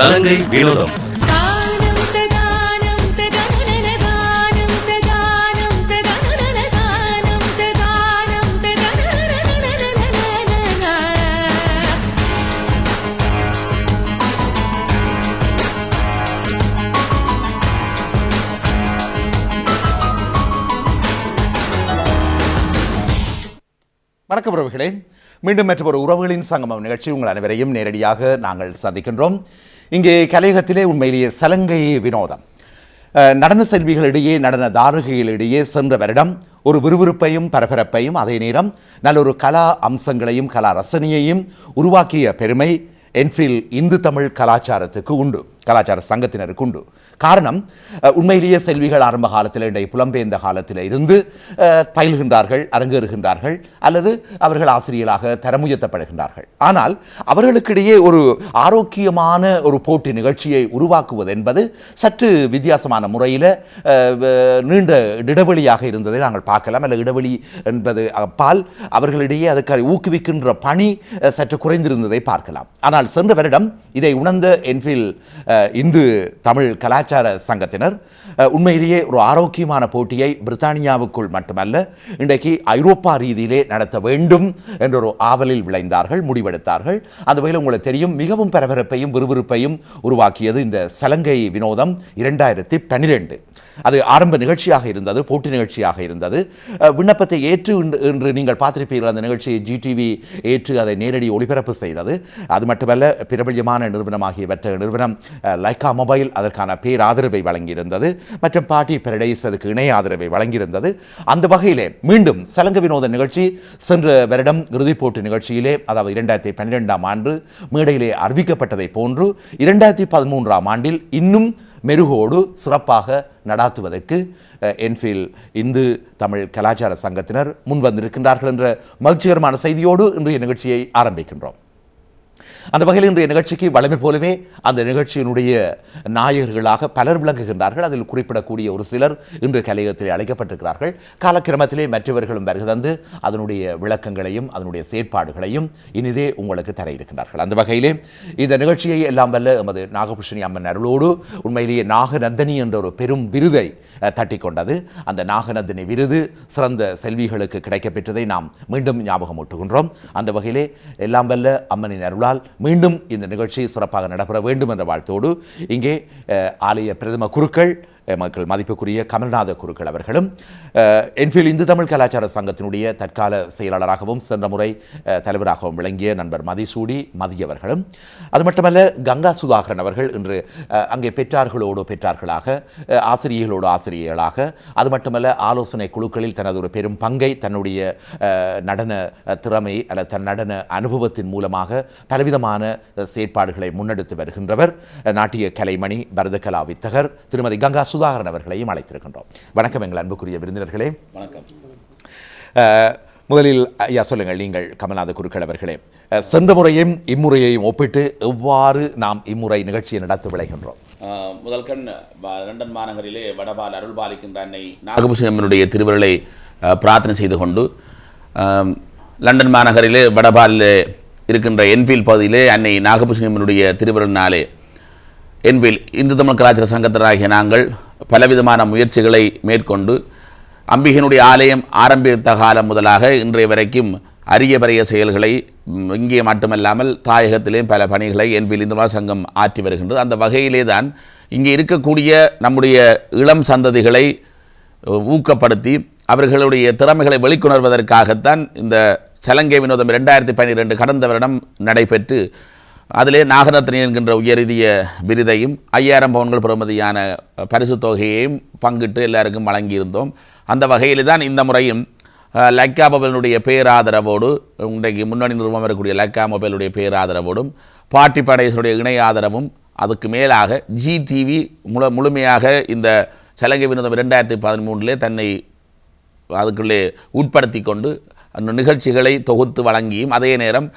சலங்கை வினோதம். வணக்கம் உறவுகளே, மீண்டும் மற்றொரு உறவுகளின் சங்கமம் நிகழ்ச்சி உங்கள் அனைவரையும் நேரடியாக நாங்கள் சந்திக்கின்றோம். இங்கே கலையகத்திலே உண்மையிலேயே சலங்கை வினோதம். நடன செல்விகளிடையே, நடன தாரகைகளிடையே சென்ற வருடம் ஒரு விறுவிறுப்பையும் பரபரப்பையும் அதே நேரம் நல்லொரு கலா அம்சங்களையும் கலா ரசனையையும் உருவாக்கிய பெருமை என்ஃபீல்ட் இந்து தமிழ் கலாச்சாரத்துக்கு உண்டு, கலாச்சார சங்கத்தினருக்கு உண்டு. காரணம், உண்மையிலேயே செல்விகள் ஆரம்ப காலத்தில் இன்றைய புலம்பெயர்ந்த காலத்தில் இருந்து பயில்கின்றார்கள், அரங்கேறுகின்றார்கள், அல்லது அவர்கள் ஆசிரியர்களாக தரமுயர்த்தப்படுகின்றார்கள். ஆனால் அவர்களுக்கிடையே ஒரு ஆரோக்கியமான ஒரு போட்டி நிகழ்ச்சியை உருவாக்குவது என்பது சற்று வித்தியாசமான முறையில் நீண்ட இடைவெளியாக இருந்ததை நாங்கள் பார்க்கலாம். அல்ல, இடைவெளி என்பது அப்பால் அவர்களிடையே அதுக்கு ஊக்குவிக்கின்ற பணி சற்று குறைந்திருந்ததை பார்க்கலாம். ஆனால் சென்ற வருடம் இதை உணர்ந்த என்ஃபீல்ட் இந்து தமிழ் கலாச்சார சங்கத்தினர் உண்மையிலேயே ஒரு ஆரோக்கியமான போட்டியை பிரித்தானியாவுக்குள் மட்டுமல்ல, இன்றைக்கு ஐரோப்பா ரீதியிலே நடத்த வேண்டும் என்ற ஒரு ஆவலில் விளைந்தார்கள், முடிவெடுத்தார்கள். அந்த வகையில் உங்களுக்கு தெரியும், மிகவும் பரபரப்பையும் விறுவிறுப்பையும் உருவாக்கியது இந்த சலங்கை வினோதம் 2012. அது ஆரம்ப நிகழ்ச்சியாக இருந்தது, போட்டி நிகழ்ச்சியாக இருந்தது. விண்ணப்பத்தை ஏற்று என்று நீங்கள் பார்த்திருப்பீர்கள். அந்த நிகழ்ச்சியை ஜிடிவி ஏற்று அதை நேரடி ஒளிபரப்பு செய்தது. அது மட்டுமல்ல, பிரபல்யமான நிறுவனமாகிய வெற்ற நிறுவனம் லைக்கா மொபைல் அதற்கான பேராதரவை வழங்கியிருந்தது. மற்றும் பார்ட்டி பெரடைஸ் அதுக்கு இணைய ஆதரவை வழங்கியிருந்தது. அந்த வகையிலே மீண்டும் சலங்கை வினோத நிகழ்ச்சி சென்ற வருடம் இறுதிப் போட்டி நிகழ்ச்சியிலே, அதாவது 2012ஆம் ஆண்டு மேடையிலே அறிவிக்கப்பட்டதை போன்று 2013ஆம் ஆண்டில் இன்னும் மெருகோடு சிறப்பாக நடாத்துவதற்கு என்ஃபீல்ட் இந்து தமிழ் கலாச்சார சங்கத்தினர் முன்வந்திருக்கின்றார்கள் என்ற மகிழ்ச்சிகரமான செய்தியோடு இன்றைய நிகழ்ச்சியை ஆரம்பிக்கின்றோம். அந்த வகையில் இன்றைய நிகழ்ச்சிக்கு வழமை போலவே அந்த நிகழ்ச்சியினுடைய நாயகர்களாக பலர் விளங்குகின்றார்கள். அதில் குறிப்பிடக்கூடிய ஒரு சிலர் இன்று கலையகத்தில் அழைக்கப்பட்டிருக்கிறார்கள். காலக்கிரமத்திலே மற்றவர்களும் வருகை தந்து அதனுடைய விளக்கங்களையும் அதனுடைய செயற்பாடுகளையும் இனிதே உங்களுக்கு தர இருக்கின்றார்கள். அந்த வகையிலே இந்த நிகழ்ச்சியை எல்லாம் வல்ல எமது நாகபூஷணி அம்மன் அருளோடு உண்மையிலேயே நாகநந்தினி என்ற ஒரு பெரும் விருதை தட்டி கொண்டது. அந்த நாகநந்தினி விருது சிறந்த செல்விகளுக்கு கிடைக்கப்பெற்றதை நாம் மீண்டும் ஞாபகம் ஊட்டுகின்றோம். அந்த வகையிலே எல்லாம் வல்ல அம்மனின் அருளால் மீண்டும் இந்த நிகழ்ச்சி சிறப்பாக நடைபெற வேண்டும் என்ற வாழ்த்தோடு இங்கே ஆலய பிரதம குருக்கள் மக்கள் மதிப்புக்குரிய கமல்நாத குருக்கள் அவர்களும் என்ஃபீல்ட் இந்து தமிழ் கலாச்சார சங்கத்தினுடைய தற்கால செயலாளராகவும் சென்ற முறை தலைவராகவும் விளங்கிய நண்பர் மதிசூடி மதியவர்களும், அது மட்டுமல்ல கங்கா சுதாகரன் அவர்கள் இன்று அங்கே பெற்றார்களாக ஆசிரியர்களோடு ஆசிரியர்களாக, அது மட்டுமல்ல ஆலோசனை குழுக்களில் தனது ஒரு பெரும் பங்கை தன்னுடைய நடன திறமை அல்லது தன் நடன அனுபவத்தின் மூலமாக பலவிதமான செயற்பாடுகளை முன்னெடுத்து வருகின்றவர் நாட்டிய கலைமணி பரதகலா வித்தகர் திருமதி கங்கா சுதாகரன் அவர்களையும் அழைத்திருக்கின்றோம். வணக்கம் எங்கள் அன்புக்குரிய விருந்தினர்களே. வணக்கம். முதலில் ஐயா சொல்லுங்கள், நீங்கள் கமல்நாத குருக்கள் அவர்களே, சென்ற முறையும் இம்முறையையும் ஒப்பிட்டு எவ்வாறு நாம் இம்முறை நிகழ்ச்சியை நடத்த விளைகின்றோம்? முதல் கண் லண்டன் மாநகரிலே வடபால் அருள்பாலிக்கின்ற அன்னை நாகபூஷணியம்மனுடைய திருவருளை பிரார்த்தனை செய்து கொண்டு, லண்டன் மாநகரிலே வடபாலில் இருக்கின்ற என்ஃபீல்ட் பகுதியிலே அன்னை நாகபூஷணியம்மனுடைய திருவருளினாலே என்ஃபீல்ட் இந்து தமிழ் கலாச்சார சங்கத்தினராகிய நாங்கள் பலவிதமான முயற்சிகளை மேற்கொண்டு அம்பிகையினுடைய ஆலயம் ஆரம்பித்த காலம் முதலாக இன்றைய வரைக்கும் அரிய பரிய செயல்களை இங்கே மட்டுமல்லாமல் தாயகத்திலேயும் பல பணிகளை என்ஃபீல்ட் இந்து தமிழ் சங்கம் ஆற்றி வருகின்றது. அந்த வகையிலே தான் இங்கே இருக்கக்கூடிய நம்முடைய இளம் சந்ததிகளை ஊக்கப்படுத்தி அவர்களுடைய திறமைகளை வெளிக்கொணர்வதற்காகத்தான் இந்த சலங்கை வினோதம் 2012 கடந்த வருடம் நடைபெற்று அதிலே நாகரத்னி என்கின்ற உயரிய விருதையும் 5000 பவுன்கள் பெறுமதியான பரிசு தொகையையும் பங்கிட்டு எல்லாருக்கும் வழங்கியிருந்தோம். அந்த வகையில் தான் இந்த முறையும் லைக்கா மொபைலுடைய பேராதரவோடு, இன்றைக்கு முன்னணி நிறுவனம் வரக்கூடிய லைக்கா மொபைலுடைய பேராதரவோடும் பார்ட்டி படைஸுடைய இணைய ஆதரவும், அதுக்கு மேலாக ஜிடிவி முழுமையாக இந்த சலங்கை வினோதம் 2013 தன்னை அதுக்குள்ளே உட்படுத்தி கொண்டு நிகழ்ச்சிகளை தொகுத்து வழங்கியும் அதே நேரம்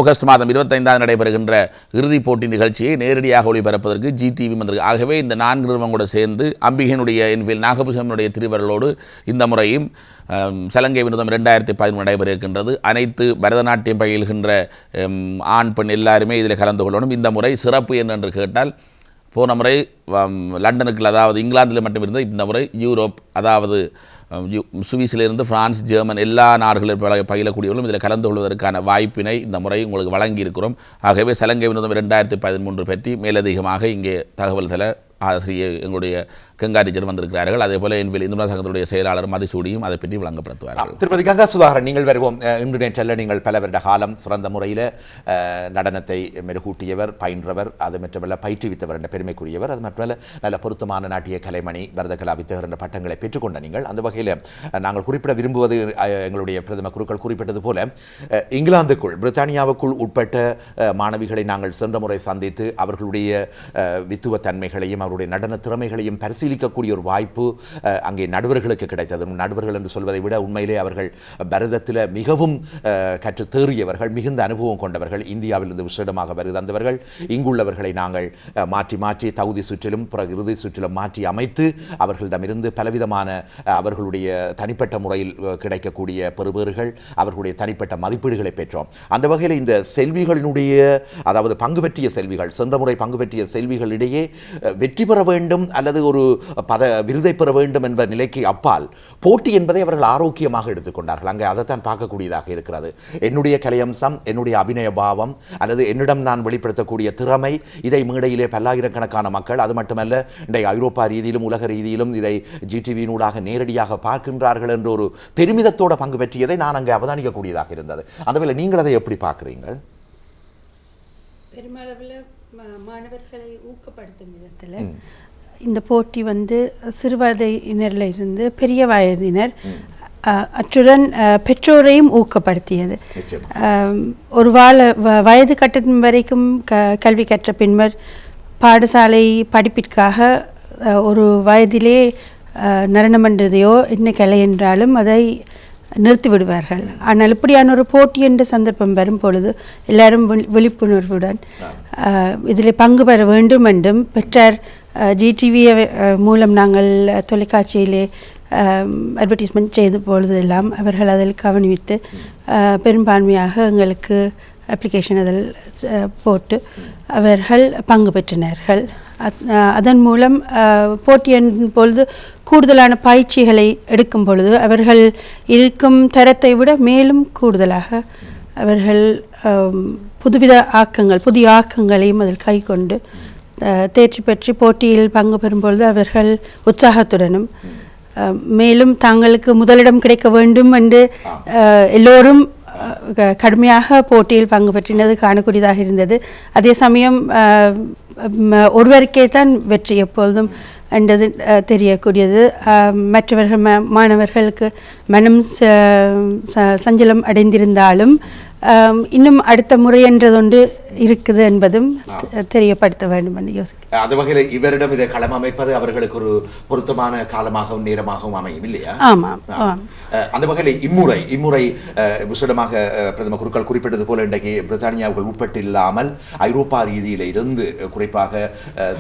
ஆகஸ்ட் மாதம் 25 நடைபெறுகின்ற இறுதிப் போட்டி நிகழ்ச்சியை நேரடியாக ஒளிபரப்பதற்கு GTV வந்திருக்கு. ஆகவே இந்த 4 நிறுவனங்களோடு சேர்ந்து அம்பிகையினுடைய என்வில் நாகபூஷனுடைய திருவருளோடு இந்த முறையும் சலங்கை வினோதம் 2013 நடைபெறுகின்றது. அனைத்து பரதநாட்டியம் பயில்கின்ற ஆண் பெண் எல்லாருமே இதில் கலந்து கொள்ளணும். இந்த முறை சிறப்பு என்று கேட்டால் போன முறை லண்டனுக்கு அதாவது இங்கிலாந்தில் மட்டும் இருந்து இந்த முறை யூரோப் அதாவது சுவிஸிலிருந்து பிரான்ஸ் ஜெர்மன் எல்லா நாடுகளில் பயிலக்கூடியவர்களும் இதில் கலந்து கொள்வதற்கான வாய்ப்பினை இந்த முறை உங்களுக்கு வழங்கியிருக்கிறோம். ஆகவே சலங்கை வினோதம் 2013 பற்றி மேலதிகமாக இங்கே தகவல் தர ஆசிரியர் எங்களுடைய கங்காரிஜர் வந்திருக்கிறார்கள். அதே போல என்வில் இந்து சங்கத்துடைய செயலாளர் மதிசூடியும் அதை பற்றி வழங்கப்படுத்துவார்கள். திருப்பதி கங்கா சுதாகரன், நீங்கள் வருவோம். இன்று நேற்றல்ல, நீங்கள் பல வருட காலம் சிறந்த முறையில் நடனத்தை மெருகூட்டியவர், பயின்றவர், அது மட்டுமல்ல பயிற்றுவித்தவர் என்ற பெருமைக்குரியவர், அது மட்டுமல்ல நல்ல பொருத்தமான நாட்டிய கலைமணி, பரதகலா வித்தகர் என்ற பட்டங்களை பெற்றுக்கொண்ட நீங்கள் அந்த வகையில் நாங்கள் குறிப்பிட விரும்புவது எங்களுடைய பிரதம குருக்கள் குறிப்பிட்டது போல இங்கிலாந்துக்குள் பிரித்தானியாவுக்குள் உட்பட்ட மாணவிகளை நாங்கள் சென்ற முறை சந்தித்து அவர்களுடைய வித்துவ தன்மைகளையும் அவருடைய நடன திறமைகளையும் பரிசீலிக்கக்கூடிய ஒரு வாய்ப்பு அங்கே நடுவர்களுக்கு கிடைத்தது. நடுவர்கள் என்று சொல்வதை விட உண்மையிலே அவர்கள் பரதத்தில் மிகவும் கற்று தேறியவர்கள், மிகுந்த அனுபவம் கொண்டவர்கள், இந்தியாவிலிருந்து விசேடமாக வருதந்தவர்கள். இங்குள்ளவர்களை நாங்கள் மாற்றி மாற்றி தகுதி சுற்றிலும் இறுதி சுற்றிலும் மாற்றி அமைத்து அவர்களிடமிருந்து பலவிதமான அவர்களுடைய தனிப்பட்ட முறையில் கிடைக்கக்கூடிய பெறுபேறுகள், அவர்களுடைய தனிப்பட்ட மதிப்பீடுகளை பெற்றோம். அந்த வகையில் இந்த செல்விகளினுடைய அதாவது பங்கு பெற்றிய செல்விகள், சென்ற முறை பங்கு பெற்றிய செல்விகளிடையே வெற்றி பெற வேண்டும் அல்லது ஒரு விருதை பெற வேண்டும் என்ற நிலைக்கு அப்பால் போட்டி என்பதை அவர்கள் ஆரோக்கியமாக எடுத்துக்கொண்டார்கள். அங்கே அதைத்தான் பார்க்கக்கூடியதாக இருக்கிறது. என்னுடைய கலையம்சம், என்னுடைய அபிநய பாவம் அல்லது என்னிடம் நான் வெளிப்படுத்தக்கூடிய திறமை, இதை மேடையிலே பல்லாயிரக்கணக்கான மக்கள், அது மட்டுமல்ல இன்றைய ஐரோப்பா ரீதியிலும் உலக ரீதியிலும் இதை GTVயினூடாக நேரடியாக பார்க்கின்றார்கள் என்ற ஒரு பெருமிதத்தோட பங்கு பெற்றியதை நான் அங்கே அவதானிக்கக்கூடியதாக இருந்தது. அந்த வேளை நீங்கள் அதை எப்படி பார்க்குறீங்கள்? பெருமளவில் மாணவர்களை ஊக்கப்படுத்தும் விதத்தில் இந்த போட்டி சிறுவயதினரில் இருந்து பெரிய வயதினர் அத்துடன் பெற்றோரையும் ஊக்கப்படுத்தியது. ஒரு வயது கட்டத்தின் வரைக்கும் கல்வி கற்ற பின்னர் பாடசாலை படிப்பிற்காக ஒரு வயதிலே நடனமன்றதையோ என்ன கலை என்றாலும் அதை நிறுத்தி விடுவார்கள். ஆனால் இப்படியான ஒரு போட்டி என்ற சந்தர்ப்பம் வரும் பொழுது எல்லாரும் விழிப்புணர்வுடன் இதில் பங்கு பெற வேண்டும் என்றும் பெற்றார். GTV மூலம் நாங்கள் தொலைக்காட்சியிலே அட்வர்டைஸ்மெண்ட் செய்த பொழுதெல்லாம் அவர்கள் அதில் கவனித்து பெரும்பான்மையாக எங்களுக்கு அப்ளிகேஷன் அதில் போட்டு அவர்கள் பங்கு பெற்றினார்கள். அதன் மூலம் போட்டியின் பொழுது கூடுதலான பயிற்சிகளை எடுக்கும் பொழுது அவர்கள் இருக்கும் தரத்தை விட மேலும் கூடுதலாக அவர்கள் புதிய ஆக்கங்களையும் அதில் கை கொண்டு தேர்ச்சி பெற்று போட்டியில் பங்கு பெறும் பொழுது அவர்கள் உற்சாகத்துடனும் மேலும் தாங்களுக்கு முதலிடம் கிடைக்க வேண்டும் என்று எல்லோரும் கடுமையாக போட்டியில் பங்கு பெற்றினது காணக்கூடியதாக இருந்தது. அதே சமயம் ஒருவருக்கே தான் வெற்றி எப்பொழுதும் என்றது தெரியக்கூடியது. மற்றவர்கள் மாணவர்களுக்கு மனம் சஞ்சலம் அடைந்திருந்தாலும் இன்னும் அடுத்த முறை என்றதொன்று இருக்குது என்பதும் தெரியப்படுத்த வேண்டும் என்று யோசிக்கிறேன். அந்த வகையில் இவரிடம் இதை களம் அமைப்பது அவர்களுக்கு ஒரு பொருத்தமான காலமாகவும் நேரமாகவும் அமையும் இல்லையா? ஆமாம். அந்த வகையில் இம்முறை விசேடமாக பிரதம குருக்கள் குறிப்பிட்டது போல இன்றைக்கு பிரித்தானியாவுக்கு உட்பட்டு இல்லாமல் ஐரோப்பா ரீதியில் இருந்து குறிப்பாக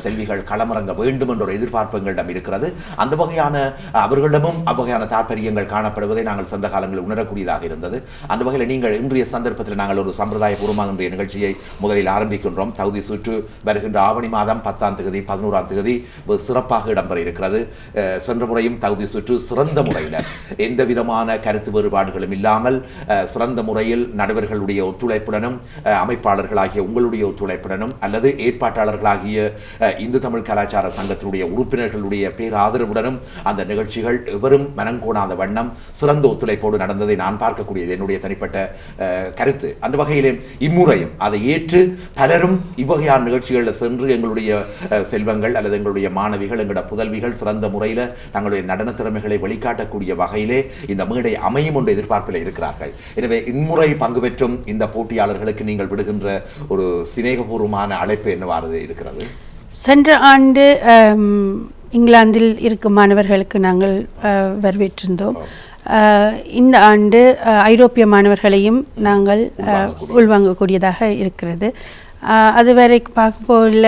செல்விகள் களமிறங்க வேண்டும் என்ற ஒரு எதிர்பார்ப்பு எங்களிடம் இருக்கிறது. அந்த வகையான அவர்களிடமும் அவ்வகையான தாற்பயங்கள் காணப்படுவதை நாங்கள் சென்ற காலங்களில் உணரக்கூடியதாக இருந்தது. அந்த வகையில் நீங்கள் இன்றைய சந்தர்ப்பத்தில் நாங்கள் ஒரு சம்பிரதாயபூர்வமாக இன்றைய நிகழ்ச்சியை முதலில் ஆரம்பிக்கின்றோம். தகுதி சுற்று வருகின்ற ஆவணி மாதம் 10ஆம் தேதி 11ஆம் தேதி சிறப்பாக இடம்பெற இருக்கிறது. சென்ற முறையும் தகுதி சுற்று சிறந்த முறையில் எந்த விதமான கருத்து வேறுபாடுகளும் இல்லாமல் சிறந்த முறையில் நடுவர்களுடைய ஒத்துழைப்புடனும் அமைப்பாளர்களாகிய உங்களுடைய ஒத்துழைப்புடனும் அல்லது ஏற்பாட்டாளர்களாகிய இந்து தமிழ் கலாச்சார சங்கத்தினுடைய உறுப்பினர்களுடைய பேராதரவுடனும் அந்த நிகழ்ச்சிகள் எவரும் மனங்கோணாத வண்ணம் சிறந்த ஒத்துழைப்போடு நடந்ததை நான் பார்க்கக்கூடியது என்னுடைய தனிப்பட்ட கருத்து. அந்த வகையிலே இம்முறையும் அதை ஏற்று பலரும் இவ்வகையான நிகழ்ச்சிகளில் சென்று எங்களுடைய செல்வங்கள் அல்லது எங்களுடைய மாணவிகள் எங்களுடைய புதல்விகள் சிறந்த முறையில் தங்களுடைய நடன திறமைகளை வெளிக்காட்டக்கூடிய வகையிலே இந்த மேடை அமையும் என்ற எதிர்பார்ப்பில் இருக்கிறார்கள். எனவே இம்முறை பங்கு பெற்றும் இந்த போட்டியாளர்களுக்கு நீங்கள் விடுகின்ற ஒரு சிநேகபூர்வமான அழைப்பு என்னவாறு இருக்கிறது? சென்ற ஆண்டு இங்கிலாந்தில் இருக்கும் மாணவர்களுக்கு நாங்கள் வரவேற்றிருந்தோம். இந்த ஆண்டு ஐரோப்பிய மாணவர்களையும் நாங்கள் உள்வாங்கக்கூடியதாக இருக்கிறது. அதுவரைக்கும் பார்க்க போல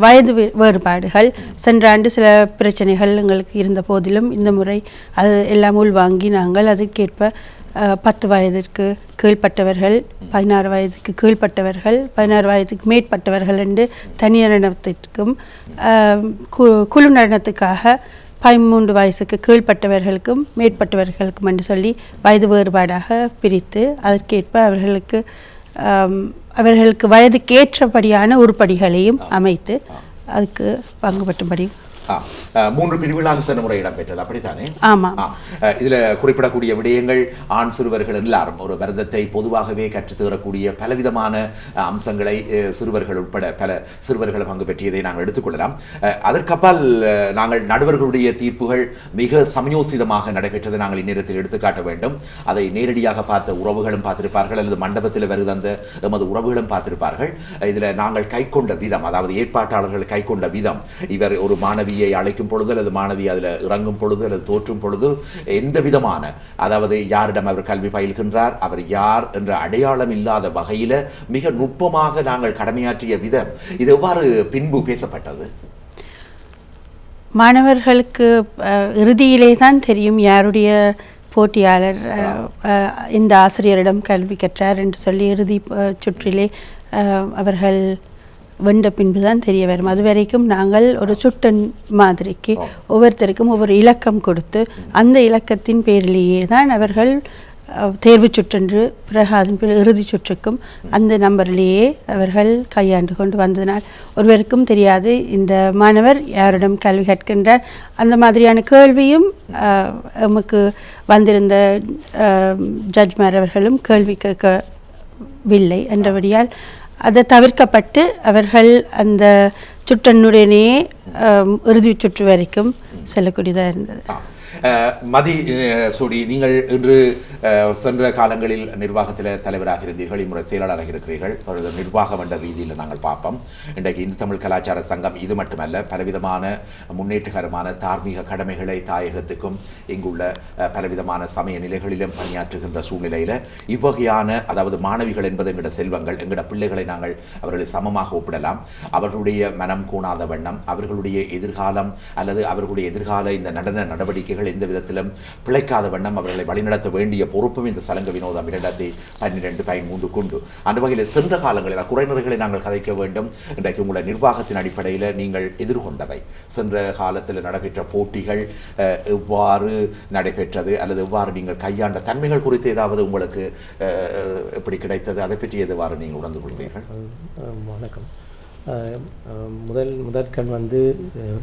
வயது வேறுபாடுகள் சென்ற ஆண்டு சில பிரச்சனைகள் எங்களுக்கு இருந்த போதிலும் இந்த முறை அது எல்லாம் உள்வாங்கி நாங்கள் அதுக்கேற்ப 10 வயதிற்கு கீழ்ப்பட்டவர்கள், 16 வயதுக்கு கீழ்ப்பட்டவர்கள், 16 வயதுக்கு மேற்பட்டவர்கள் என்று தனி நடனத்திற்கும் குழு நடனத்துக்காக 13 வயசுக்கு கீழ்ப்பட்டவர்களுக்கும் மேற்பட்டவர்களுக்கும் என்று சொல்லி வயது வேறுபாடாக பிரித்து அதற்கேற்ப அவர்களுக்கு வயதுக்கேற்றபடியான உருப்படிகளையும் அமைத்து அதுக்கு பங்குபட்டும்படி 3 பிரிவுகளாக சென்ற முறை இடம்பெற்றது, அப்படித்தானே? ஆமாம். இதுல குறிப்பிடக்கூடிய விடயங்கள் ஆண் சிறுவர்கள் எல்லாரும் ஒரு விரதத்தை பொதுவாகவே கற்றுத்தரக்கூடிய பலவிதமான அம்சங்களை சிறுவர்கள் உட்பட பல சிறுவர்கள் பங்கு பெற்றியதை நாங்கள் எடுத்துக்கொள்ளலாம். அதற்கப்பால் நாங்கள் நடுவர்களுடைய தீர்ப்புகள் மிக சமயோசிதமாக நடைபெற்றதை நாங்கள் இந்நேரத்தில் எடுத்துக்காட்ட வேண்டும். அதை நேரடியாக பார்த்த உறவுகளும் பார்த்திருப்பார்கள், அல்லது மண்டபத்தில் வருகிற எமது உறவுகளும் பார்த்திருப்பார்கள். இதுல நாங்கள் கைக்கொண்ட விதம், அதாவது ஏற்பாட்டாளர்கள் கைக்கொண்ட விதம், இவர் ஒரு மாணவியை அழைக்கும் பொழுது அல்லது மாணவி அதில் இறங்கும் பொழுது அல்லது தோற்றும் பொழுது எந்த விதமான, அதாவது யாரிடம் அவர் கல்வி பயில்கின்றார், அவர் யார் என்ற அடையாளம் இல்லாத வகையில் மிக நுட்பமாக நாங்கள் கடமையாற்றிய விதம், இது எவ்வாறு பின்பு பேசப்பட்டது? மாணவர்களுக்கு இறுதியிலே தான் தெரியும் யாருடைய போட்டியாளர் இந்த ஆசிரியரிடம் கல்வி கற்றார் என்று சொல்லி இறுதி சுற்றிலே அவர்கள் வென்ற பின்புதான் தெரிய வரும். அதுவரைக்கும் நாங்கள் ஒரு சுட்டன் மாதிரிக்கு ஒவ்வொருத்தருக்கும் ஒவ்வொரு இலக்கம் கொடுத்து அந்த இலக்கத்தின் பேரிலேயே தான் அவர்கள் தேர்வு சுற்றென்று பிறகு அதன் இறுதி சுற்றுக்கும் அந்த நம்பரிலேயே அவர்கள் கையாண்டு கொண்டு வந்ததனால் ஒருவருக்கும் தெரியாது இந்த மாணவர் யாரிடம் கல்வி கற்கின்றார். அந்த மாதிரியான கேள்வியும் நமக்கு வந்திருந்த ஜட்ஜ்மார் அவர்களும் கேள்வி கேட்கவில்லை என்றபடியால் அது தவிர்க்கப்பட்டு அவர்கள் அந்த சுற்றனுடனேயே இறுதி சுற்று வரைக்கும் செல்லக்கூடியதாக இருந்தது. மதி சூடி, நீங்கள் இன்று சென்ற காலங்களில் நிர்வாகத்தில் தலைவராக இருந்தீர்கள், இம்முறை செயலாளராக இருக்கிறீர்கள். ஒரு நிர்வாகம் என்ற ரீதியில் நாங்கள் பார்ப்போம். இன்றைக்கு இந்து தமிழ் கலாச்சார சங்கம் இது மட்டுமல்ல, பலவிதமான முன்னேற்றகரமான தார்மீக கடமைகளை தாயகத்துக்கும் இங்குள்ள பலவிதமான சமய நிலைகளிலும் பணியாற்றுகின்ற சூழ்நிலையில் இவ்வகையான, அதாவது மாணவிகள் என்பது எங்களோட செல்வங்கள், எங்களோட பிள்ளைகளை நாங்கள் அவர்களை சமமாக ஒப்பிடலாம். அவர்களுடைய மனம் கூணாத வண்ணம், அவர்களுடைய எதிர்காலம் அல்லது அவர்களுடைய எதிர்கால இந்த நடன நடவடிக்கைகள் எந்த விதத்திலும் பிழைக்காத வண்ணம் அவர்களை வழிநடத்த வேண்டிய பொறுப்பும் இந்த சலங்க வினோதம் 2012-13 கொண்டு அந்த வகையில் சென்ற காலங்களில் குறைநிறைகளை நாங்கள் கதைக்க வேண்டும். இன்றைக்கு உங்களுடைய நிர்வாகத்தின் அடிப்படையில் நீங்கள் எதிர்கொண்டவை, சென்ற காலத்தில் நடைபெற்ற போட்டிகள் எவ்வாறு நடைபெற்றது அல்லது எவ்வாறு நீங்கள் கையாண்ட தன்மைகள் குறித்து ஏதாவது உங்களுக்கு எப்படி கிடைத்தது, அதை பற்றி எவ்வாறு நீங்கள் உணர்ந்து கொள்வீர்கள்? வணக்கம். முதற்கண்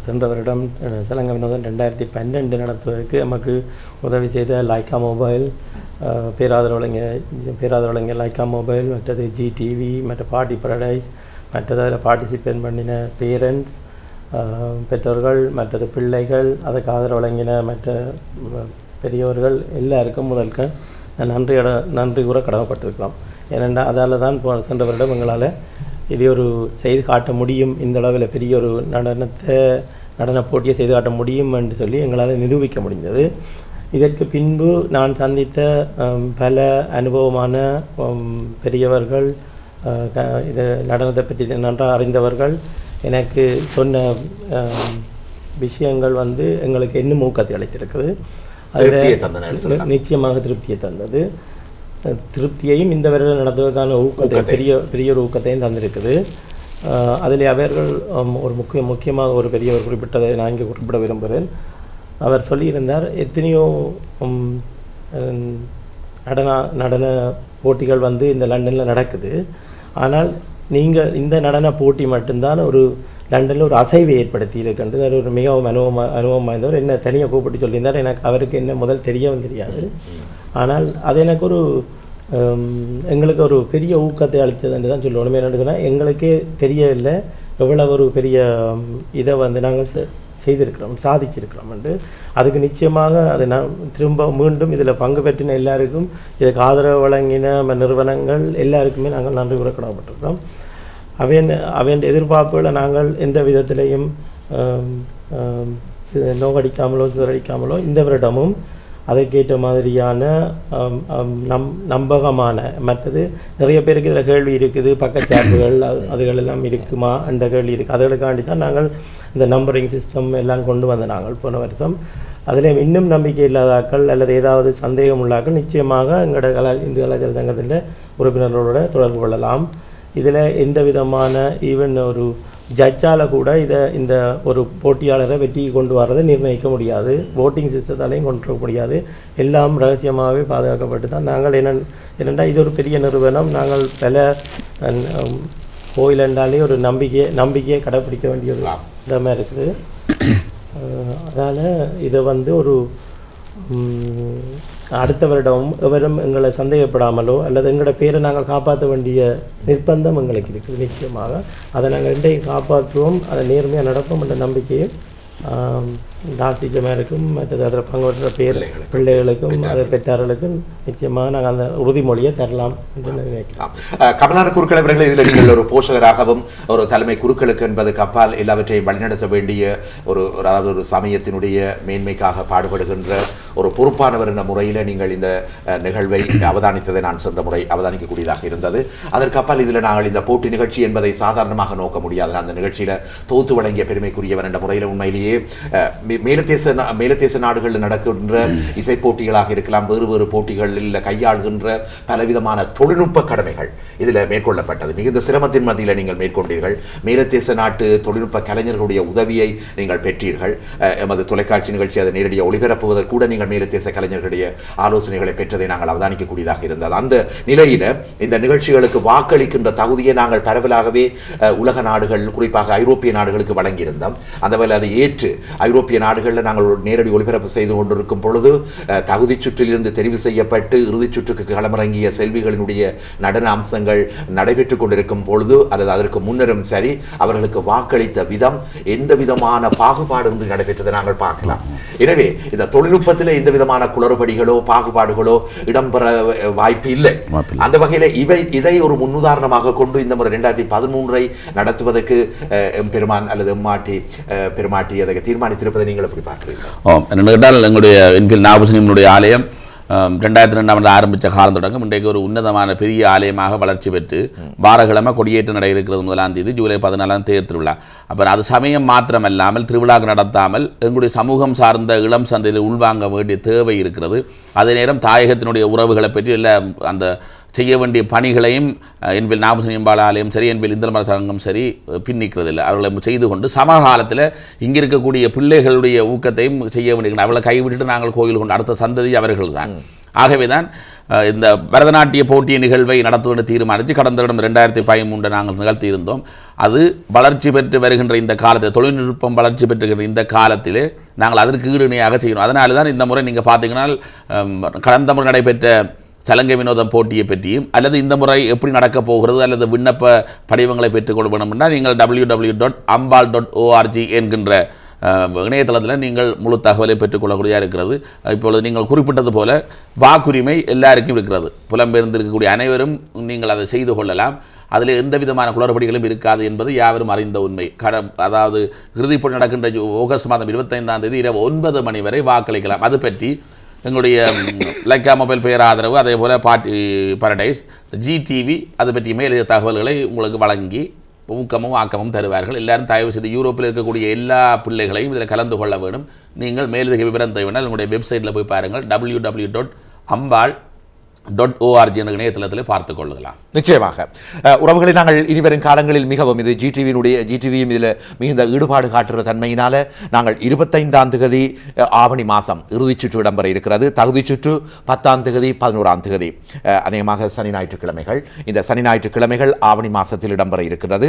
சென்ற வருடம் சலங்க வினோதம் 2012 நடத்துவதற்கு நமக்கு உதவி செய்த லைக்கா மொபைல், பேராதரவளைஞர் லைக்கா மொபைல், மற்றது ஜிடிவி, மற்ற பார்ட்டி பரடைஸ், மற்றதில் பார்ட்டிசிபேட் பண்ணின பேரண்ட்ஸ், பெற்றோர்கள், மற்றது பிள்ளைகள், அதுக்கு ஆதரவு வழங்கின மற்ற பெரியவர்கள் எல்லாருக்கும் முதற்க நன்றி கூற கடமைப்பட்டிருக்கலாம். ஏனென்றால் அதால் தான் சென்ற வருடம் எங்களால் இது ஒரு செய்து காட்ட முடியும், இந்த அளவில் பெரிய ஒரு நடன போட்டியை செய்து காட்ட முடியும் என்று சொல்லி எங்களால் நிரூபிக்க முடிந்தது. இதற்கு பின்பு நான் சந்தித்த பல அனுபவமான பெரியவர்கள், இது நடனத்தை பற்றி நன்றாக அறிந்தவர்கள் எனக்கு சொன்ன விஷயங்கள் எங்களுக்கு இன்னும் ஊக்கத்தை அளித்திருக்குது. அதில் நிச்சயமாக திருப்தியை தந்தது. திருப்தியையும் இந்த வருடம் நடத்துவதற்கான ஊக்கத்தை பெரிய ஒரு ஊக்கத்தையும் தந்திருக்குது. அதில் அவர்கள் ஒரு முக்கியமாக ஒரு பெரியவர் குறிப்பிட்டதை நான் இங்கே குறிப்பிட விரும்புகிறேன். அவர் சொல்லியிருந்தார், எத்தனையோ நடன போட்டிகள் இந்த லண்டனில் நடக்குது, ஆனால் நீங்கள் இந்த நடன போட்டி மட்டும்தான் ஒரு லண்டனில் ஒரு அசைவை ஏற்படுத்தி இருக்கின்றது. அது ஒரு மிகவும் அனுபவம் வாய்ந்தவர். என்ன தனியாக கூப்பிட்டு சொல்லியிருந்தார். எனக்கு அவருக்கு என்ன முதல் தெரியவும் தெரியாது, ஆனால் அது எனக்கு எங்களுக்கு ஒரு பெரிய ஊக்கத்தை அளித்தது என்று தான் சொல்லணும். என்னென்னு சொன்னால் எங்களுக்கே தெரியவில்லை எவ்வளவு ஒரு பெரிய இதை நாங்கள் செய்திருக்கிறோம், சாதிச்சிருக்கிறோம் என்று. அதுக்கு நிச்சயமாக அதை நான் மீண்டும் இதில் பங்கு பெற்றின எல்லாருக்கும், இதுக்கு ஆதரவு வழங்கின நிறுவனங்கள் எல்லாருக்குமே நாங்கள் நன்றி கூற கடமைப்பட்டிருக்கிறோம். அவையின் எதிர்பார்ப்புகளை நாங்கள் எந்த விதத்திலையும் நோக்கடிக்காமலோ சிதறடிக்காமலோ இந்த வருடமும் அதற்கேற்ற மாதிரியான நம்பகமான மற்றது நிறைய பேருக்கு இதில் கேள்வி இருக்குது, பக்கச்சார்புகள் அதுகளெல்லாம் இருக்குமா என்ற கேள்வி இருக்குது. அதுகளுக்காண்டி தான் நாங்கள் இந்த நம்பரிங் சிஸ்டம் எல்லாம் கொண்டு வந்த நாங்கள் போன வருஷம். அதில் இன்னும் நம்பிக்கை இல்லாதாக்கள் அல்லது ஏதாவது சந்தேகம் உள்ளாக்கள் நிச்சயமாக எங்களோட இந்து கலாச்சார சங்கத்தில் உறுப்பினர்களோட தொடர்பு கொள்ளலாம். இதில் எந்த விதமான ஈவன் ஒரு ஜட்ஜால் கூட இந்த ஒரு போட்டியாளரை வெற்றிக்கு கொண்டு வரதை நிர்ணயிக்க முடியாது, ஓட்டிங் சிஸ்டத்தாலையும் கொண்டு வர முடியாது. எல்லாம் ரகசியமாகவே பாதுகாக்கப்பட்டு தான் நாங்கள் என்னென்னா இது ஒரு பெரிய நிறுவனம். நாங்கள் பல கோயில் என்றாலே ஒரு நம்பிக்கையை கடைப்பிடிக்க வேண்டிய ஒரு இடமா இருக்குது. அதனால் இதை ஒரு அடுத்த வருடம் எவரும் எங்களை சந்தேகப்படாமலோ அல்லது எங்களோட பேரை நாங்கள் காப்பாற்ற வேண்டிய நிர்பந்தம் எங்களுக்கு இருக்குது. நிச்சயமாக அதை நாங்கள் இன்றைக்கு காப்பாற்றுவோம், அதை நேர்மையாக நடப்போம் என்ற நம்பிக்கையும் டாக்டர்மாருக்கும் மற்றது அதில் பங்குபற்ற பிள்ளைகளுக்கும் அதை பெற்றார்களுக்கும் நிச்சயமாக நாங்கள் அந்த உறுதிமொழியை தரலாம் என்று நினைக்கிறோம். கமலான குருக்கள் அவர்கள் இதில் நீங்கள் ஒரு போஷகராகவும் ஒரு தலைமை குருக்களுக்கு என்பதுக்கு அப்பால் எல்லாவற்றையும் வழிநடத்த வேண்டிய அதாவது ஒரு சமயத்தினுடைய மேன்மைக்காக பாடுபடுகின்ற ஒரு பொறுப்பானவர் என்ற முறையில் நீங்கள் இந்த நிகழ்வை அவதானித்ததை நான் சென்ற முறை அவதானிக்கக்கூடியதாக இருந்தது. அதற்கு அப்பால் இதில் நாங்கள் இந்த போட்டி நிகழ்ச்சி என்பதை சாதாரணமாக நோக்க முடியாது. அந்த நிகழ்ச்சியில் தொகுத்து வழங்கிய பெருமைக்குரியவர் என்ற முறையில் உண்மையிலேயே மேலத்தேச நாடுகளில் நடக்கின்ற இசை போட்டிகளாக இருக்கலாம், வேறு வேறு போட்டிகளில் கையாளுகின்ற பலவிதமான தொழில்நுட்ப கடமைகள் இதில் மேற்கொள்ளப்பட்டது. மிகுந்த சிரமத்தின் மத்தியில் நீங்கள் மேற்கொண்டீர்கள். மேலத்தேச நாட்டு தொழில்நுட்ப கலைஞர்களுடைய உதவியை நீங்கள் பெற்றீர்கள். எமது தொலைக்காட்சி நிகழ்ச்சி அதை நேரடியாக ஒளிபரப்புவதற்கு கூட நீங்கள் மேலத்தேச கலைஞர்களுடைய ஆலோசனைகளை பெற்றதை நாங்கள் அவதானிக்கக்கூடியதாக இருந்தது. அந்த நிலையில் இந்த நிகழ்ச்சிகளுக்கு வாக்களிக்கின்ற தகுதியை நாங்கள் பரவலாகவே உலக நாடுகள், குறிப்பாக ஐரோப்பிய நாடுகளுக்கு வழங்கியிருந்தோம். அந்த வேலை அதை ஏற்று ஐரோப்பிய நாடுகளில் நாங்கள் நேரடி ஒளிபரப்பு செய்து கொண்டிருக்கும் பொழுது தகுதி சுற்றிலிருந்து தெரிவு செய்யப்பட்டு இறுதிச் சுற்றுக்கு களமிறங்கிய செல்விகளினுடைய நடன அம்சங்கள் நடைபெற்றுக் கொண்டிருக்கும் பொழுது அல்லது அதற்கு முன்னரும் சரி அவர்களுக்கு வாக்களித்த விதம் எந்த விதமான பாகுபாடு நடைபெற்றதை நாங்கள் பார்க்கலாம். எனவே இந்த தொழில்நுட்பத்தில் எந்த விதமான குளறுபடிகளோ பாகுபாடுகளோ இடம்பெற வாய்ப்பு இல்லை. அந்த வகையில் இதை ஒரு முன்னுதாரணமாக கொண்டு இந்த முறை 2013 நடத்துவதற்கு பெருமான் அல்லது பெருமாட்டி அதை தீர்மானித்திருப்பதை நீங்கள் எப்படி பார்க்கிறீர்கள்? எங்களுடைய என்ஃபீல்ட் நாகபூஷணியம்மனுடைய ஆலயம் 2002 ஆரம்பித்த காலம் தொடங்கும் இன்றைக்கு ஒரு உன்னதமான பெரிய ஆலயமாக வளர்ச்சி பெற்று வாரக்கிழமை கொடியேற்றம் நட இருக்கிறது. 1ஆம் தேதி ஜூலை 14 தேர் திருவிழா. அப்புறம் அது சமயம் மாத்திரமல்லாமல் திருவிழாக்கு நடத்தாமல் எங்களுடைய சமூகம் சார்ந்த இளம் சந்தையில் உள்வாங்க வேண்டிய தேவை இருக்கிறது. அதே நேரம் தாயகத்தினுடைய உறவுகளை பற்றி எல்லாம் அந்த செய்ய வேண்டிய பணிகளையும் என்பில் நாகபூஷணியம்பாள் ஆலயம் சரி, என்பில் இந்திரமர சங்கம் சரி பின்னிக்கிறது இல்லை. அவர்களை செய்து கொண்டு சமகாலத்தில் இங்கே இருக்கக்கூடிய பிள்ளைகளுடைய ஊக்கத்தையும் செய்ய வேண்டிய அவளை கைவிட்டுட்டு நாங்கள் கோயில் கொண்டு அடுத்த சந்ததி அவர்கள் தான். ஆகவே தான் இந்த பரதநாட்டிய போட்டிய நிகழ்வை நடத்துவது தீர்மானித்து கடந்த இடம் 2013 நாங்கள் நிகழ்த்தியிருந்தோம். அது வளர்ச்சி பெற்று வருகின்ற இந்த காலத்தில், தொழில்நுட்பம் வளர்ச்சி பெற்றுகின்ற இந்த காலத்தில் நாங்கள் அதற்கு ஈடுணையாக செய்யணும். அதனால தான் இந்த முறை நீங்கள் பார்த்தீங்கன்னா கடந்த முறை நடைபெற்ற சலங்கை வினோதம் போட்டியை பற்றியும் அல்லது இந்த முறை எப்படி நடக்கப் போகிறது அல்லது விண்ணப்ப படிவங்களை பெற்றுக்கொள்ள வேண்டும்னா நீங்கள் www.ambal.org என்கின்ற இணையதளத்தில் நீங்கள் முழு தகவலை பெற்றுக்கொள்ளக்கூடியதாக இருக்கிறது. இப்பொழுது நீங்கள் குறிப்பிட்டது போல வாக்குரிமை எல்லாருக்கும் இருக்கிறது. புலம்பெயர்ந்திருக்கக்கூடிய அனைவரும் நீங்கள் அதை செய்து கொள்ளலாம். அதில் எந்த விதமான குளறுபடிகளும் இருக்காது என்பது யாவரும் அறிந்த உண்மை. அதாவது இறுதிப்போட்டி நடக்கின்ற ஆகஸ்ட் மாதம் 25ஆம் தேதி இரவு 9 மணி வரை வாக்களிக்கலாம். அது பற்றி எங்களுடைய லைக்கா மொபைல் பெயர் ஆதரவு, அதே போல் பாரடைஸ், GTV அது பற்றி மேலதிக தகவல்களை உங்களுக்கு வழங்கி ஊக்கமும் ஆக்கமும் தருவார்கள். எல்லாரும் தயவு செய்து யூரோப்பில் இருக்கக்கூடிய எல்லா பிள்ளைகளையும் இதில் கலந்து கொள்ள வேண்டும். நீங்கள் மேலதிக விவரம் தேவைனால் உங்களுடைய வெப்சைட்டில் போய் பாருங்கள். www.ambal.org என்ற இணையதளத்தில் பார்த்துக் கொள்ளலாம். நிச்சயமாக உறவுகளை நாங்கள் இனிவரும் காலங்களில் மிகவும் இது ஜிடிவியும் இதில் மிகுந்த ஈடுபாடு காட்டுற தன்மையினால நாங்கள் 25ஆம் தேதி ஆவணி மாதம் இறுதிச் சுற்று இடம்பெற இருக்கிறது. தகுதி சுற்று 10ஆம் தேதி 11ஆம் தேதி அநேகமாக சனி ஞாயிற்றுக்கிழமைகள். இந்த சனி ஞாயிற்றுக்கிழமைகள் ஆவணி மாதத்தில் இடம்பெற இருக்கிறது.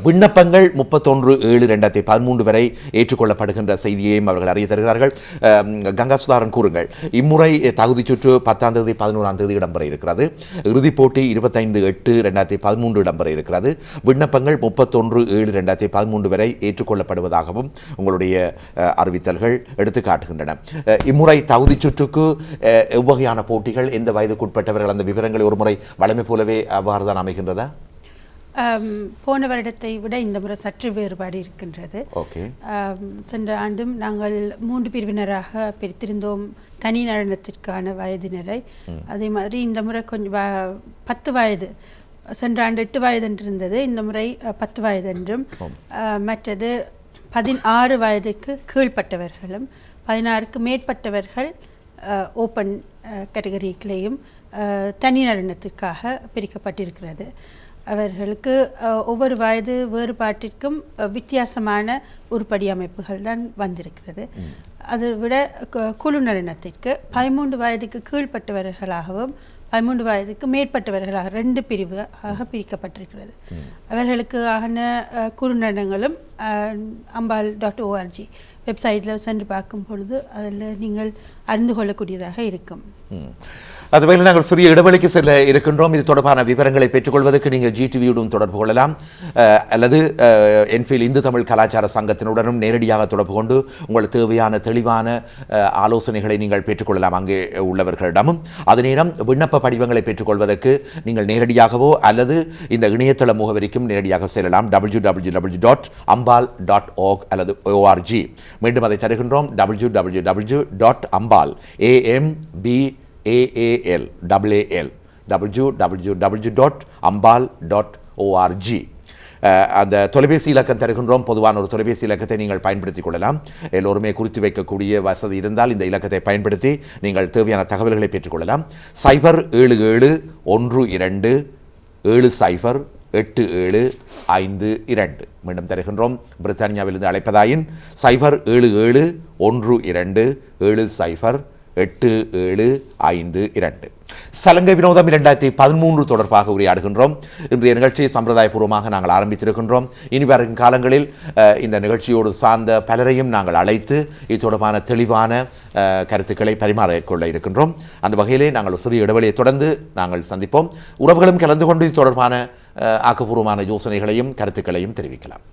விண்ணப்பங்கள் 31/7/2013 வரை ஏற்றுக்கொள்ளப்படுகின்ற செய்தியையும் அவர்கள் அறிய தருகிறார்கள். கங்கா சுதாரன் கூறுங்கள், இம்முறை தகுதி சுற்று 10ஆம் தேதி 11ஆம் தேதி இடம்பெற இருக்கிறது. இறுதிப் போட்டி 25/8/2013 இடம்பெற இருக்கிறது. விண்ணப்பங்கள் 31/7/2013 வரை ஏற்றுக்கொள்ளப்படுவதாகவும் உங்களுடைய அறிவித்தல்கள் எடுத்து காட்டுகின்றன. இம்முறை தகுதி சுற்றுக்கு எவ்வகையான போட்டிகள், எந்த வயதுக்குட்பட்டவர்கள், அந்த விவரங்களை ஒரு முறை வழமை போலவே அவ்வாறு தான் அமைகின்றதா? போன வருடத்தை விட இந்த முறை சற்று வேறுபாடு இருக்கின்றது. ஓகே. சென்ற ஆண்டும் நாங்கள் 3 பிரிவினராக பிரித்திருந்தோம், தனி நடனத்திற்கான வயதினரை. அதே மாதிரி இந்த முறை கொஞ்சம் 10 வயது, சென்ற ஆண்டு 8 வயது என்று இருந்தது, இந்த முறை 10 வயது என்றும், மற்றது 16 வயதுக்கு கீழ்ப்பட்டவர்களும் 16க்கு மேற்பட்டவர்கள் ஓப்பன் கேட்டகரிகளையும் தனி நடனத்திற்காக பிரிக்கப்பட்டிருக்கிறது. அவர்களுக்கு ஒவ்வொரு வயது வேறுபாட்டிற்கும் வித்தியாசமான உருப்படி அமைப்புகள் தான் வந்திருக்கிறது. அதை விட குழு நடனத்திற்கு 13 வயதுக்கு கீழ்ப்பட்டவர்களாகவும் 13 வயதுக்கு மேற்பட்டவர்களாக 2 பிரிவாக பிரிக்கப்பட்டிருக்கிறது. அவர்களுக்கு ஆன குழு நடனங்களும் ambal.org வெப்சைட்டில் சென்று பார்க்கும் பொழுது அதில் நீங்கள் அறிந்து கொள்ளக்கூடியதாக இருக்கும். அதுவரை நாங்கள் சிறிய இடைவெளிக்கு செல்ல இருக்கின்றோம். இது தொடர்பான விவரங்களை பெற்றுக்கொள்வதற்கு நீங்கள் GTV-யுடன் தொடர்பு கொள்ளலாம், அல்லது என்ஃபீல்ட் இந்து தமிழ் கலாச்சார சங்கத்தினுடனும் நேரடியாக தொடர்பு கொண்டு உங்களுக்கு தேவையான தெளிவான ஆலோசனைகளை நீங்கள் பெற்றுக்கொள்ளலாம் அங்கே உள்ளவர்களிடமும். அதே நேரம் விண்ணப்ப படிவங்களை பெற்றுக்கொள்வதற்கு நீங்கள் நேரடியாகவோ அல்லது இந்த இணையதள முகவரிக்கும் நேரடியாக செல்லலாம், www.ambal.org அல்லது org. மீண்டும் அதை தருகின்றோம், www.ambal www.ambal.org. அந்த தொலைபேசி இலக்கம் தருகின்றோம். பொதுவான ஒரு தொலைபேசி இலக்கத்தை நீங்கள் பயன்படுத்திக் கொள்ளலாம். எல்லோருமே குறித்து வைக்கக்கூடிய வசதி இருந்தால் இந்த இலக்கத்தை பயன்படுத்தி நீங்கள் தேவையான தகவல்களை பெற்றுக்கொள்ளலாம். 07712708752. மீண்டும் தருகின்றோம், பிரித்தானியாவிலிருந்து அழைப்பதாயின் 07712708752. சலங்கை வினோதம் 2013 தொடர்பாக உரையாடுகின்றோம். இன்றைய நிகழ்ச்சியை சம்பிரதாயபூர்வமாக நாங்கள் ஆரம்பித்திருக்கின்றோம். இனி வரும் காலங்களில் இந்த நிகழ்ச்சியோடு சார்ந்த பலரையும் நாங்கள் அழைத்து இது தொடர்பான தெளிவான கருத்துக்களை பரிமாறிக்கொள்ள இருக்கின்றோம். அந்த வகையிலே நாங்கள் சிறிய இடைவெளியை தொடர்ந்து நாங்கள் சந்திப்போம். உறவுகளும் கலந்து கொண்டு இது தொடர்பான ஆக்கப்பூர்வமான யோசனைகளையும் கருத்துக்களையும் தெரிவிக்கலாம்.